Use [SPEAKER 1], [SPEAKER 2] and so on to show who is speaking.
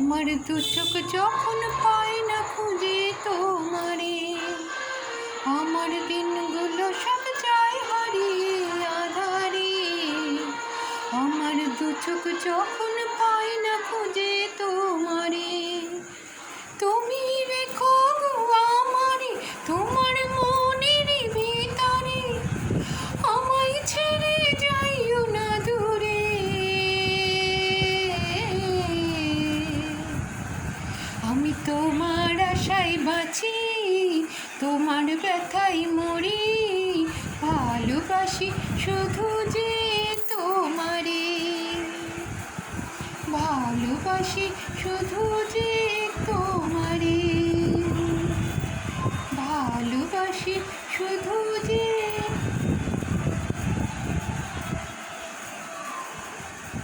[SPEAKER 1] আমার দু চোখ যখন পায় না খুঁজে তোমারে, আমার দিনগুলো সব যায় হারিয়ে আধারে। আমার দু চোখ যখন পায় না খুঁজে তোমারে, তুমি রেখো গো আমারে তোমার মনের ভিতরে, আমায় ছেড়ে যাইও না দূরে। আমি তোমার আশায় বাঁচি, তোমার ব্যথায় মরি, ভালোবাসি শুধু যে তোমারে, ভালোবাসি শুধু যে তোমারে, ভালোবাসি শুধু যে